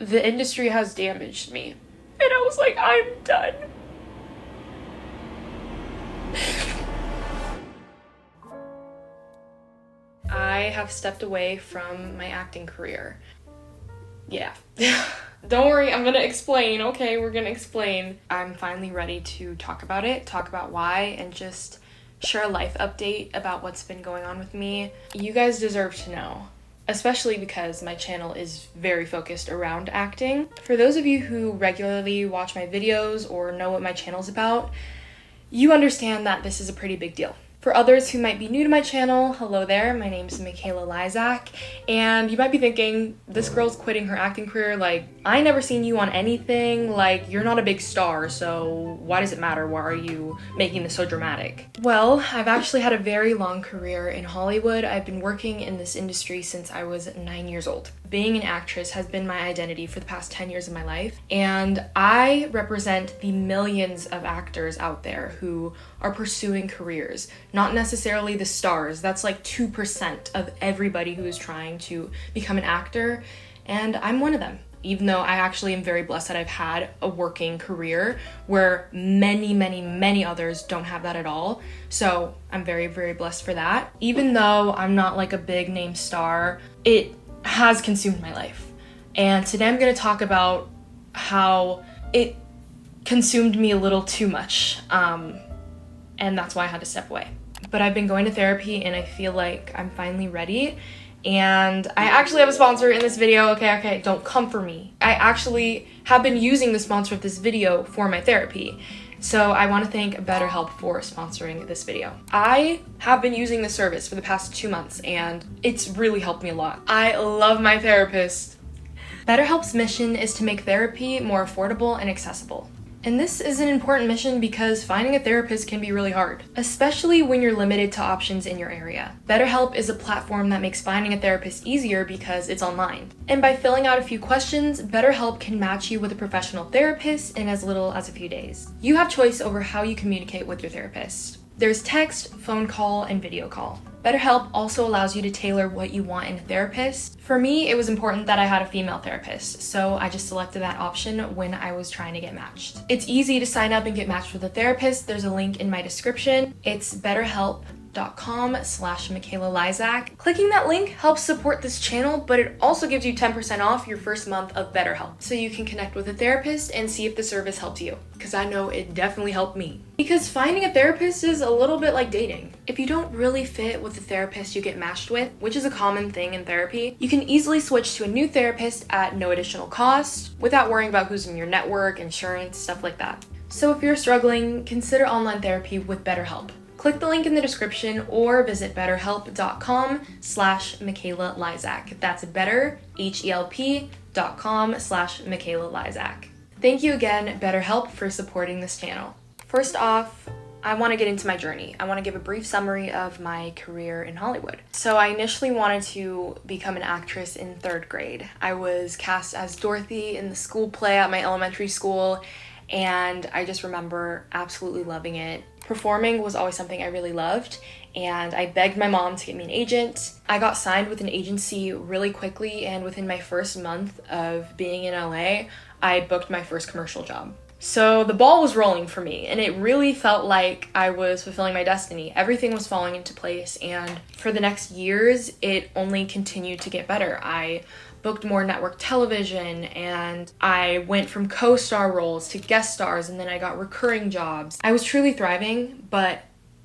The industry has damaged me. And I was like, I'm done. I have stepped away from my acting career. Yeah. Don't worry, I'm gonna explain, okay? We're gonna explain. I'm finally ready to talk about it, talk about why, and just share a life update about what's been going on with me. You guys deserve to know, especially because my channel is very focused around acting. For those of you who regularly watch my videos or know what my channel's about, you understand that this is a pretty big deal. For others who might be new to my channel, hello there, my name is Michaela Lizak, and you might be thinking, this girl's quitting her acting career, like, I never seen you on anything, like, you're not a big star, so why does it matter? Why are you making this so dramatic? Well, I've actually had a very long career in Hollywood. I've been working in this industry since I was 9 years old. Being an actress has been my identity for the past 10 years of my life, and I represent the millions of actors out there who are pursuing careers, not necessarily the stars. That's like 2% of everybody who is trying to become an actor, and I'm one of them. Even though I actually am very blessed that I've had a working career where many others don't have that at all. So I'm very, very blessed for that. Even though I'm not like a big name star, it has consumed my life. And today I'm gonna talk about how it consumed me a little too much. And that's why I had to step away. But I've been going to therapy and I feel like I'm finally ready. And I actually have a sponsor in this video. Okay, don't come for me. I actually have been using the sponsor of this video for my therapy. So I want to thank BetterHelp for sponsoring this video. I have been using this service for the past 2 months and it's really helped me a lot. I love my therapist. BetterHelp's mission is to make therapy more affordable and accessible. And this is an important mission because finding a therapist can be really hard, especially when you're limited to options in your area. BetterHelp is a platform that makes finding a therapist easier because it's online. And by filling out a few questions, BetterHelp can match you with a professional therapist in as little as a few days. You have choice over how you communicate with your therapist. There's text, phone call, and video call. BetterHelp also allows you to tailor what you want in a therapist. For me, it was important that I had a female therapist, so I just selected that option when I was trying to get matched. It's easy to sign up and get matched with a therapist. There's a link in my description. It's betterhelp.com/Michaela Lizak. Clicking that link helps support this channel, but it also gives you 10% off your first month of BetterHelp, so you can connect with a therapist and see if the service helped you, because I know it definitely helped me. Because finding a therapist is a little bit like dating. If you don't really fit with the therapist you get matched with, which is a common thing in therapy, you can easily switch to a new therapist at no additional cost without worrying about who's in your network, insurance, stuff like that. So if you're struggling, consider online therapy with BetterHelp. Click the link in the description or visit betterhelp.com/Michaela Lizak. That's betterhelp.com/Michaela Lizak. Thank you again, BetterHelp, for supporting this channel. First off, I want to get into my journey. I want to give a brief summary of my career in Hollywood. So I initially wanted to become an actress in 3rd grade. I was cast as Dorothy in the school play at my elementary school, and I just remember absolutely loving it. Performing was always something I really loved, and I begged my mom to get me an agent. I got signed with an agency really quickly, and within my first month of being in LA, I booked my first commercial job. So the ball was rolling for me, and it really felt like I was fulfilling my destiny. Everything was falling into place, and for the next years, it only continued to get better. I booked more network television, and I went from co-star roles to guest stars, and then I got recurring jobs. I was truly thriving, but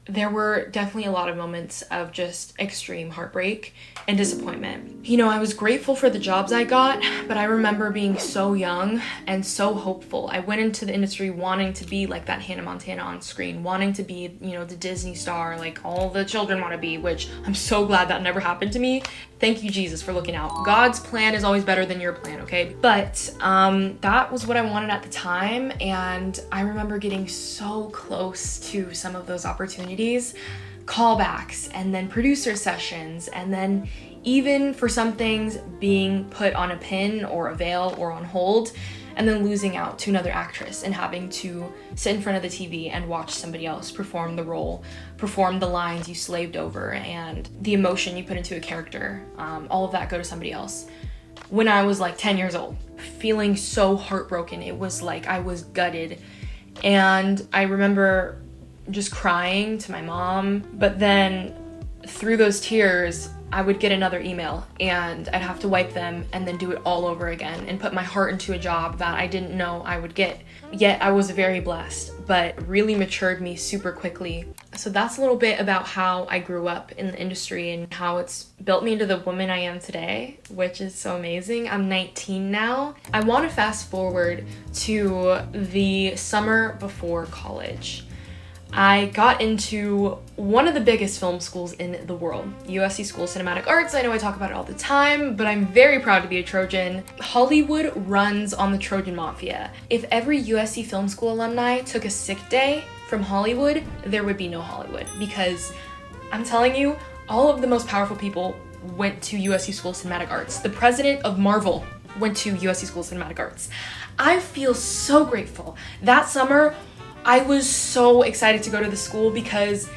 there were definitely a lot of moments of just extreme heartbreak and disappointment. You know, I was grateful for the jobs I got, but I remember being so young and so hopeful. I went into the industry wanting to be like that Hannah Montana on screen, wanting to be, you know, the Disney star like all the children want to be, which I'm so glad that never happened to me. Thank you, Jesus, for looking out. God's plan is always better than your plan, okay? But that was what I wanted at the time, and I remember getting so close to some of those opportunities, callbacks, and then producer sessions, and then even for some things being put on a pin or a veil or on hold, and then losing out to another actress and having to sit in front of the TV and watch somebody else perform the role, perform the lines you slaved over, and the emotion you put into a character, all of that go to somebody else. when I was like 10 years old, feeling so heartbroken. It was like I was gutted. And I remember just crying to my mom, but then through those tears, I would get another email and I'd have to wipe them and then do it all over again and put my heart into a job that I didn't know I would get. Yet I was very blessed, but really matured me super quickly. So that's a little bit about how I grew up in the industry and how it's built me into the woman I am today, which is so amazing. I'm 19 now. I want to fast forward to the summer before college. I got into one of the biggest film schools in the world, USC School of Cinematic Arts. I know I talk about it all the time, but I'm very proud to be a Trojan. Hollywood runs on the Trojan Mafia. If every USC Film School alumni took a sick day from Hollywood, there would be no Hollywood, because I'm telling you, all of the most powerful people went to USC School of Cinematic Arts. The president of Marvel went to USC School of Cinematic Arts. I feel so grateful. That summer, I was so excited to go to the school because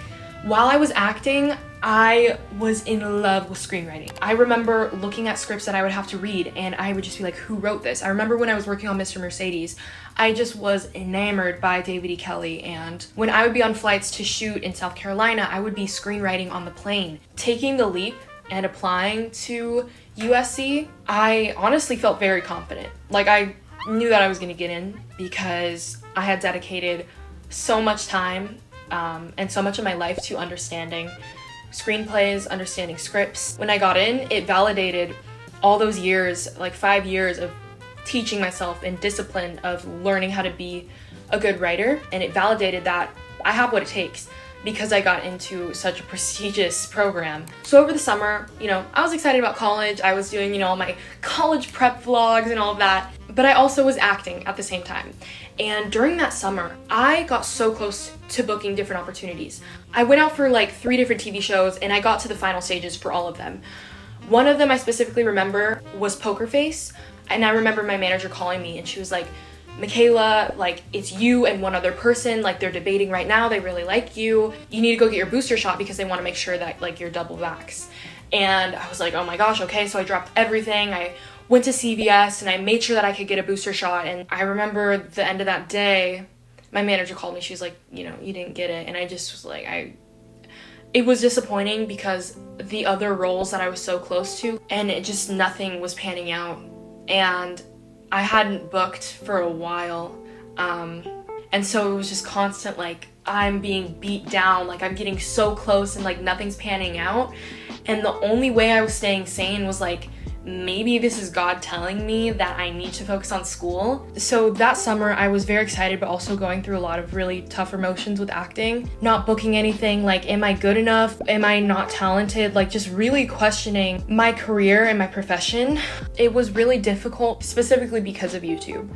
while I was acting, I was in love with screenwriting. I remember looking at scripts that I would have to read and I would just be like, who wrote this? I remember when I was working on Mr. Mercedes, I just was enamored by David E. Kelley, and when I would be on flights to shoot in South Carolina, I would be screenwriting on the plane. Taking the leap and applying to USC, I honestly felt very confident. Like, I knew that I was gonna get in because I had dedicated so much time and so much of my life to understanding screenplays, understanding scripts. When I got in, it validated all those years, like 5 years of teaching myself and discipline of learning how to be a good writer, and it validated that I have what it takes because I got into such a prestigious program. So over the summer, I was excited about college. I was doing, all my college prep vlogs and all of that, but I also was acting at the same time. And during that summer, I got so close to booking different opportunities. I went out for like 3 different TV shows and I got to the final stages for all of them. One of them I specifically remember was Poker Face, and I remember my manager calling me and she was like, Michaela, like, it's you and one other person, like, they're debating right now, they really like you. You need to go get your booster shot because they want to make sure that, like, you're double vax. And I was like, oh my gosh, okay, so I dropped everything. I went to CVS and I made sure that I could get a booster shot. And I remember the end of that day, my manager called me, she was like, you didn't get it. And I just was like, it was disappointing because the other roles that I was so close to, and it just, nothing was panning out. And I hadn't booked for a while, and so it was just constant, like, I'm being beat down, like, I'm getting so close and, like, nothing's panning out, and the only way I was staying sane was, like, maybe this is God telling me that I need to focus on school. So that summer, I was very excited, but also going through a lot of really tough emotions with acting, not booking anything, like, am I good enough? Am I not talented? Like, just really questioning my career and my profession. It was really difficult, specifically because of YouTube.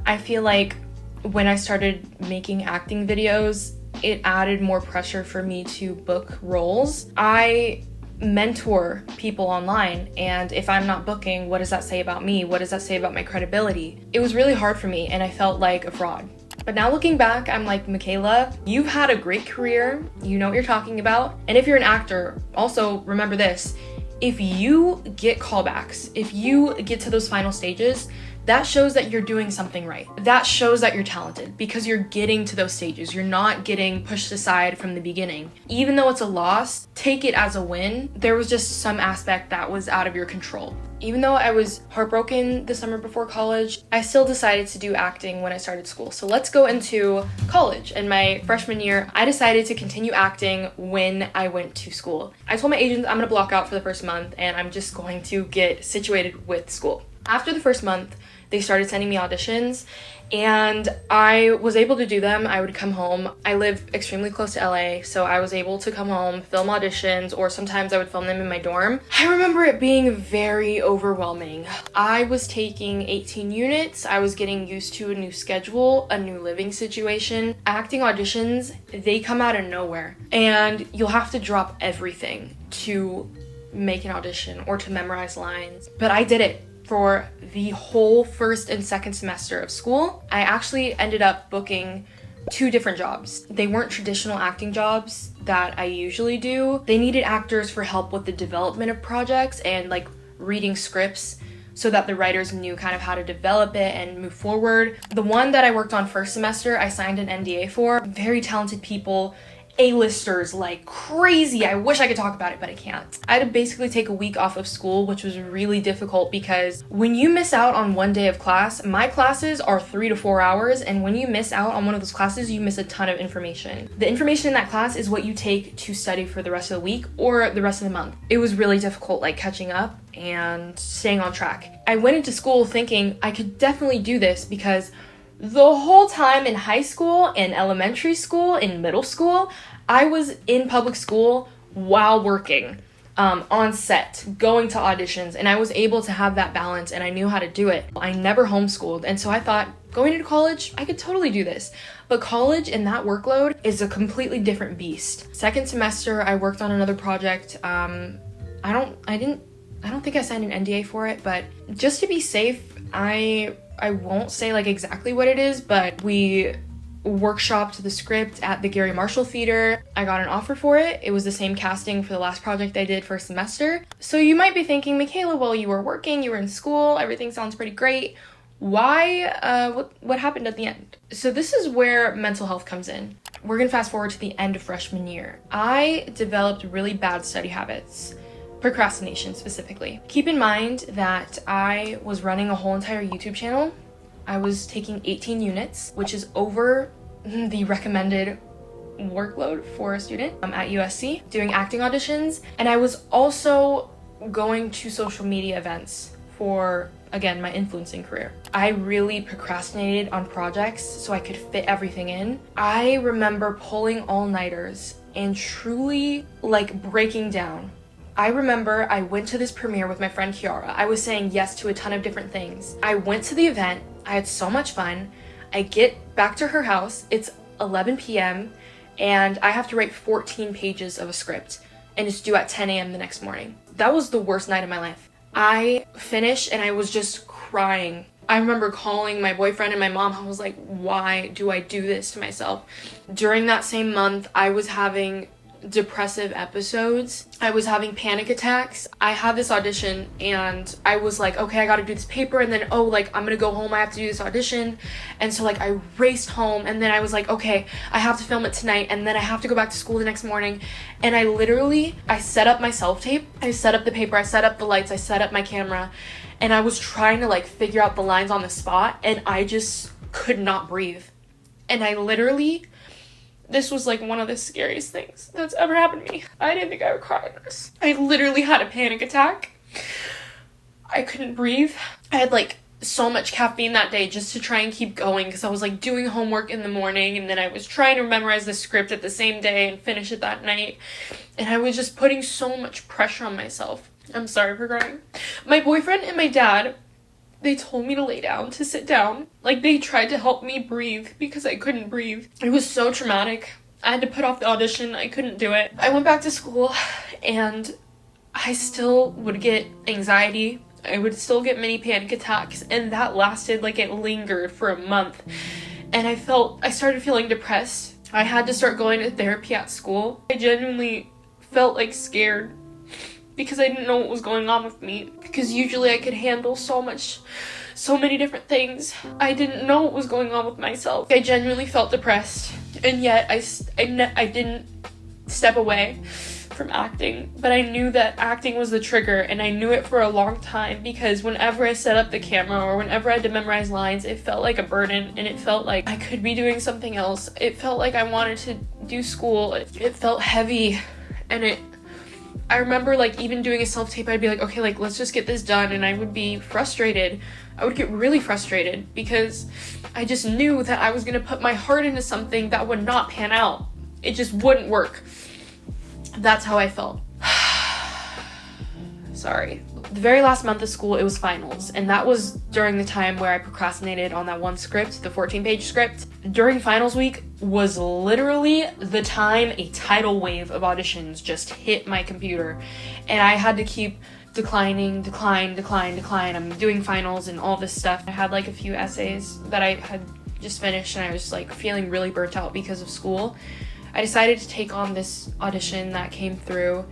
I feel like when I started making acting videos, it added more pressure for me to book roles. I mentor people online, and if I'm not booking, what does that say about me? What does that say about my credibility? It was really hard for me and I felt like a fraud. But now looking back, I'm like, Michaela, you've had a great career, you know what you're talking about. And if you're an actor, also remember this, if you get callbacks, if you get to those final stages, that shows that you're doing something right. That shows that you're talented because you're getting to those stages. You're not getting pushed aside from the beginning. Even though it's a loss, take it as a win. There was just some aspect that was out of your control. Even though I was heartbroken the summer before college, I still decided to do acting when I started school. So let's go into college. In my freshman year, I decided to continue acting when I went to school. I told my agent I'm gonna block out for the first month and I'm just going to get situated with school. After the first month, they started sending me auditions and I was able to do them. I would come home. I live extremely close to LA, so I was able to come home, film auditions, or sometimes I would film them in my dorm. I remember it being very overwhelming. I was taking 18 units. I was getting used to a new schedule, a new living situation. Acting auditions, they come out of nowhere and you'll have to drop everything to make an audition or to memorize lines. But I did it. For the whole first and second semester of school, I actually ended up booking 2 different jobs. They weren't traditional acting jobs that I usually do. They needed actors for help with the development of projects and like reading scripts. so that the writers knew kind of how to develop it and move forward. The one that I worked on first semester, I signed an NDA for. Very talented people, A-listers like crazy. I wish I could talk about it, but I can't. I had to basically take a week off of school, which was really difficult because when you miss out on one day of class, my classes are 3 to 4 hours, and when you miss out on one of those classes, you miss a ton of information. The information in that class is what you take to study for the rest of the week or the rest of the month. It was really difficult, like catching up and staying on track. I went into school thinking I could definitely do this because the whole time in high school, in elementary school, in middle school, I was in public school while working, on set, going to auditions, and I was able to have that balance and I knew how to do it. I never homeschooled, and so I thought going into college, I could totally do this. But college and that workload is a completely different beast. Second semester, I worked on another project. I don't think I signed an NDA for it, but just to be safe, I won't say like exactly what it is, but we workshopped the script at the Gary Marshall Theater. I got an offer for it. It was the same casting for the last project I did first semester. So you might be thinking, Michaela, well, you were working, you were in school, everything sounds pretty great. Why, what happened at the end? So this is where mental health comes in. We're gonna fast forward to the end of freshman year. I developed really bad study habits. Procrastination specifically. Keep in mind that I was running a whole entire YouTube channel. I was taking 18 units, which is over the recommended workload for a student at USC, doing acting auditions. And I was also going to social media events for, again, my influencing career. I really procrastinated on projects so I could fit everything in. I remember pulling all-nighters and truly like breaking down. I remember I went to this premiere with my friend Kiara. I was saying yes to a ton of different things. I went to the event. I had so much fun. I get back to her house. It's 11 p.m. and I have to write 14 pages of a script, and it's due at 10 a.m. the next morning. That was the worst night of my life. I finished and I was just crying. I remember calling my boyfriend and my mom. I was like, why do I do this to myself? During that same month, I was having depressive episodes. I was having panic attacks. I had this audition and I was like, okay, I gotta do this paper, and then I'm gonna go home, I have to do this audition. And so I raced home, and then I was like, okay, I have to film it tonight, and then I have to go back to school the next morning. And I set up my self-tape, I set up the paper, I set up the lights, I set up my camera, and I was trying to figure out the lines on the spot, and I just could not breathe. And this was one of the scariest things that's ever happened to me. I didn't think I would cry at this. I literally had a panic attack. I couldn't breathe. I had so much caffeine that day just to try and keep going because I was doing homework in the morning, and then I was trying to memorize the script at the same day and finish it that night. And I was just putting so much pressure on myself. I'm sorry for crying. My boyfriend and my dad, they told me to lay down, to sit down. They tried to help me breathe because I couldn't breathe. It was so traumatic. I had to put off the audition. I couldn't do it. I went back to school and I still would get anxiety. I would still get many panic attacks, and that lasted, it lingered for a month. And I started feeling depressed. I had to start going to therapy at school. I genuinely felt scared because I didn't know what was going on with me, because usually I could handle so many different things. I didn't know what was going on with myself. I genuinely felt depressed, and yet I didn't step away from acting, but I knew that acting was the trigger, and I knew it for a long time because whenever I set up the camera or whenever I had to memorize lines, it felt like a burden, and it felt like I could be doing something else. It felt like I wanted to do school. It felt heavy, and I remember even doing a self-tape, I'd be like, okay, let's just get this done, and I would be frustrated. I would get really frustrated because I just knew that I was going to put my heart into something that would not pan out. It just wouldn't work. That's how I felt. Sorry. The very last month of school, it was finals, and that was during the time where I procrastinated on that one script, the 14-page script. During finals week was literally the time a tidal wave of auditions just hit my computer, and I had to keep decline. I'm doing finals and all this stuff. I had a few essays that I had just finished, and I was feeling really burnt out because of school. I decided to take on this audition that came through,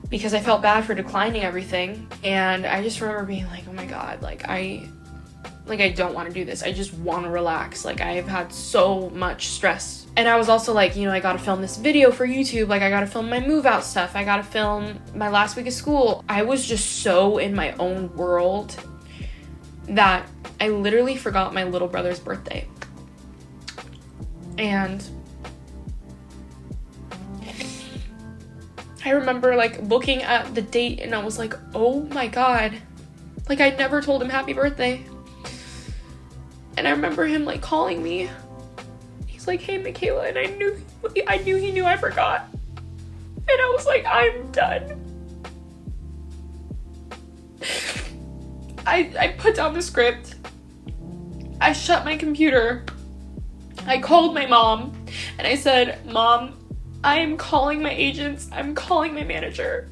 because I felt bad for declining everything. And I just remember being like, oh my God, I don't want to do this. I just want to relax. I've had so much stress. And I was also like, I gotta film this video for YouTube. I gotta film my move out stuff. I gotta film my last week of school. I was just so in my own world that I literally forgot my little brother's birthday. And I remember looking at the date and I was like, oh my God, I never told him happy birthday. And I remember him calling me. He's like, hey Michaela, and I knew he knew I forgot. And I was like, I'm done. I put down the script. I shut my computer. I called my mom and I said, Mom, I am calling my agents. I'm calling my manager.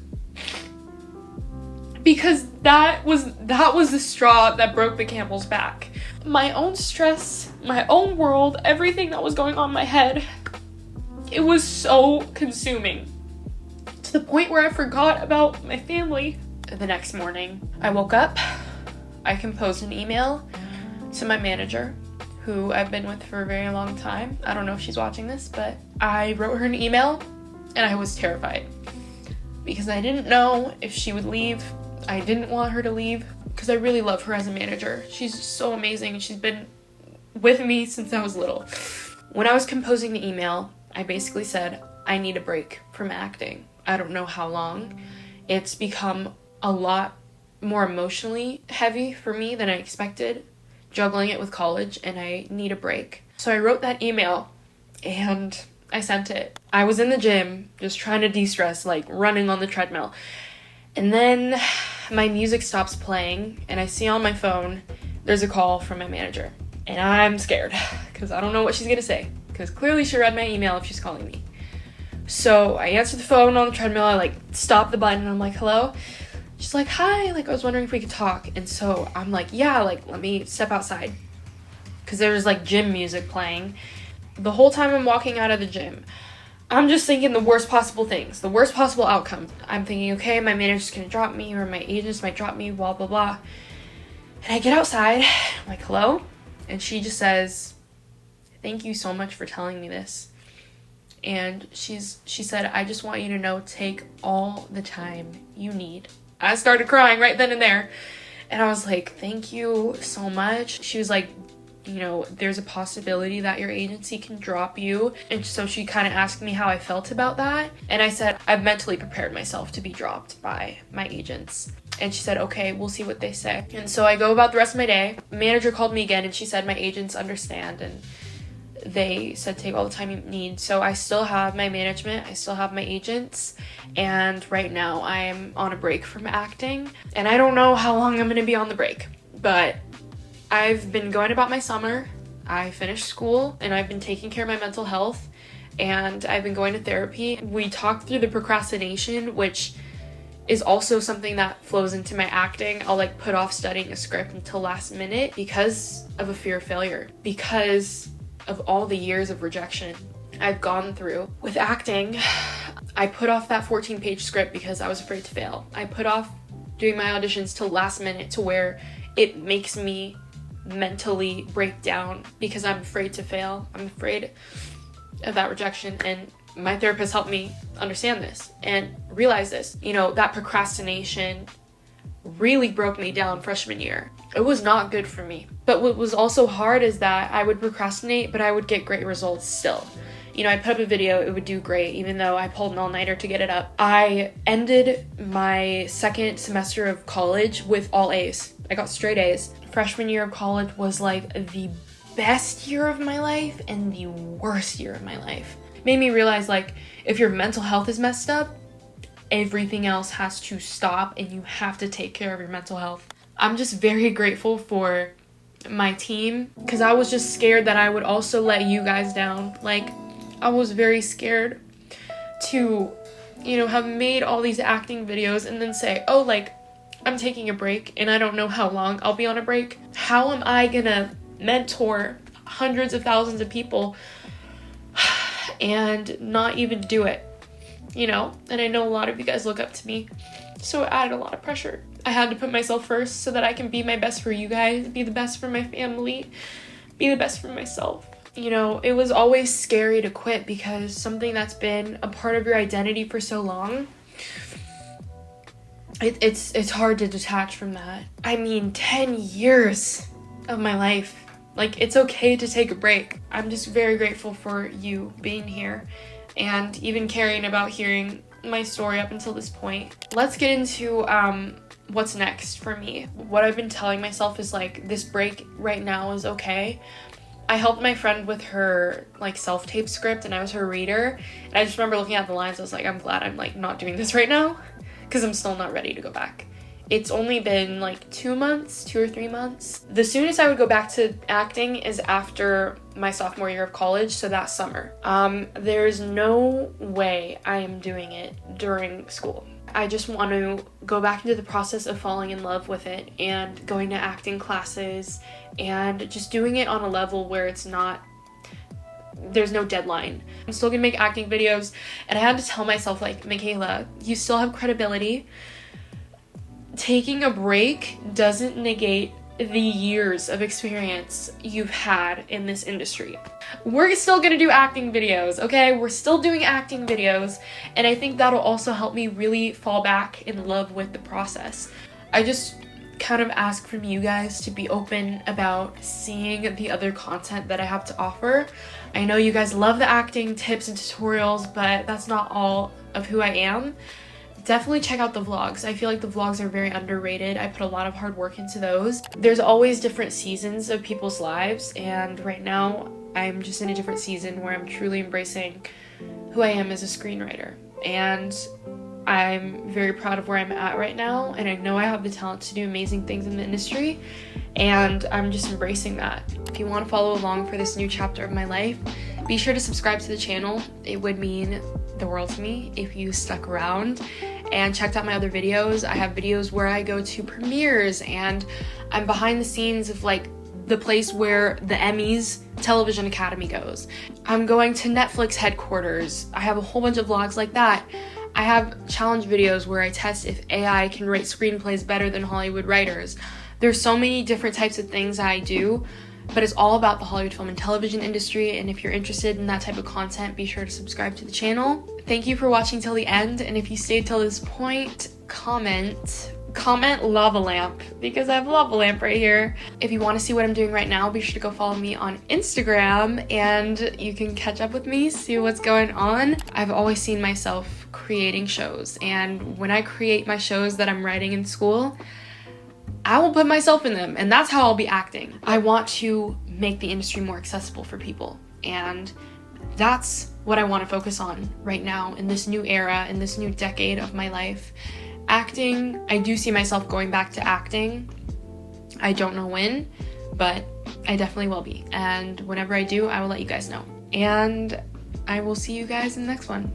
Because that was the straw that broke the camel's back. My own stress, my own world, everything that was going on in my head, it was so consuming. To the point where I forgot about my family. The next morning, I woke up, I composed an email to my manager, who I've been with for a very long time. I don't know if she's watching this, but I wrote her an email and I was terrified because I didn't know if she would leave. I didn't want her to leave because I really love her as a manager. She's just so amazing and she's been with me since I was little. When I was composing the email, I basically said, I need a break from acting. I don't know how long. It's become a lot more emotionally heavy for me than I expected, juggling it with college, and I need a break. So I wrote that email and I sent it. I was in the gym just trying to de-stress, running on the treadmill. And then my music stops playing and I see on my phone there's a call from my manager. And I'm scared because I don't know what she's gonna say, because clearly she read my email if she's calling me. So I answer the phone on the treadmill, I stop the button and I'm like, hello? She's like, hi, I was wondering if we could talk. And so I'm like, yeah, let me step outside. Because there was gym music playing. The whole time I'm walking out of the gym, I'm just thinking the worst possible things, the worst possible outcome. I'm thinking, okay, my manager's gonna drop me or my agents might drop me, blah, blah, blah. And I get outside, I'm like, hello? And she just says, thank you so much for telling me this. And she said, I just want you to know, take all the time you need. I started crying right then and there. And I was like, thank you so much. She was like, there's a possibility that your agency can drop you. And so she kind of asked me how I felt about that. And I said, I've mentally prepared myself to be dropped by my agents. And she said, okay, we'll see what they say. And so I go about the rest of my day. Manager called me again and she said, my agents understand. And they said, take all the time you need. So I still have my management, I still have my agents, and right now I'm on a break from acting. And I don't know how long I'm gonna be on the break, but I've been going about my summer. I finished school and I've been taking care of my mental health, and I've been going to therapy. We talked through the procrastination, which is also something that flows into my acting. I'll put off studying a script until last minute because of a fear of failure, because of all the years of rejection I've gone through. With acting, I put off that 14-page script because I was afraid to fail. I put off doing my auditions till last minute to where it makes me mentally break down because I'm afraid to fail. I'm afraid of that rejection, and my therapist helped me understand this and realize this. That procrastination really broke me down freshman year. It was not good for me. But what was also hard is that I would procrastinate, but I would get great results still. I'd put up a video, it would do great, even though I pulled an all-nighter to get it up. I ended my second semester of college with all A's. I got straight A's. Freshman year of college was the best year of my life and the worst year of my life. It made me realize if your mental health is messed up, everything else has to stop and you have to take care of your mental health. I'm just very grateful for my team because I was just scared that I would also let you guys down. I was very scared to, have made all these acting videos and then say, oh, I'm taking a break and I don't know how long I'll be on a break. How am I gonna mentor hundreds of thousands of people and not even do it? you know, and I know a lot of you guys look up to me, so it added a lot of pressure. I had to put myself first so that I can be my best for you guys, be the best for my family, be the best for myself. You know, it was always scary to quit because something that's been a part of your identity for so long, it's hard to detach from that. I mean, 10 years of my life. Like, it's okay to take a break. I'm just very grateful for you being here and even caring about hearing my story up until this point. Let's get into what's next for me. What I've been telling myself is like, this break right now is okay. I helped my friend with her like self-tape script and I was her reader. And I just remember looking at the lines, I was like, I'm glad I'm like not doing this right now because I'm still not ready to go back. It's only been like 2 or 3 months. The soonest I would go back to acting is after my sophomore year of college, so that summer. There's no way I am doing it during school. I just want to go back into the process of falling in love with it and going to acting classes and just doing it on a level where it's not, there's no deadline. I'm still gonna make acting videos, and I had to tell myself, like, Michaela, you still have credibility. Taking a break doesn't negate the years of experience you've had in this industry. We're still gonna do acting videos, okay? We're still doing acting videos, and I think that'll also help me really fall back in love with the process. I just kind of ask from you guys to be open about seeing the other content that I have to offer. I know you guys love the acting tips and tutorials, but that's not all of who I am. Definitely check out the vlogs. I feel like the vlogs are very underrated. I put a lot of hard work into those. There's always different seasons of people's lives, and right now I'm just in a different season where I'm truly embracing who I am as a screenwriter. And I'm very proud of where I'm at right now, and I know I have the talent to do amazing things in the industry, and I'm just embracing that. If you want to follow along for this new chapter of my life, be sure to subscribe to the channel. It would mean the world to me if you stuck around and checked out my other videos. I have videos where I go to premieres and I'm behind the scenes of like the place where the Emmys Television Academy goes. I'm going to Netflix headquarters. I have a whole bunch of vlogs like that. I have challenge videos where I test if AI can write screenplays better than Hollywood writers. There's so many different types of things I do, but it's all about the Hollywood film and television industry, and if you're interested in that type of content, be sure to subscribe to the channel. Thank you for watching till the end, and if you stayed till this point, comment lava lamp, because I have a lava lamp right here. If you want to see what I'm doing right now, be sure to go follow me on Instagram, and you can catch up with me, see what's going on. I've always seen myself creating shows, and when I create my shows that I'm writing in school, I will put myself in them, and that's how I'll be acting. I want to make the industry more accessible for people, and that's what I want to focus on right now in this new era, in this new decade of my life. Acting, I do see myself going back to acting. I don't know when, but I definitely will be. And whenever I do, I will let you guys know. And I will see you guys in the next one.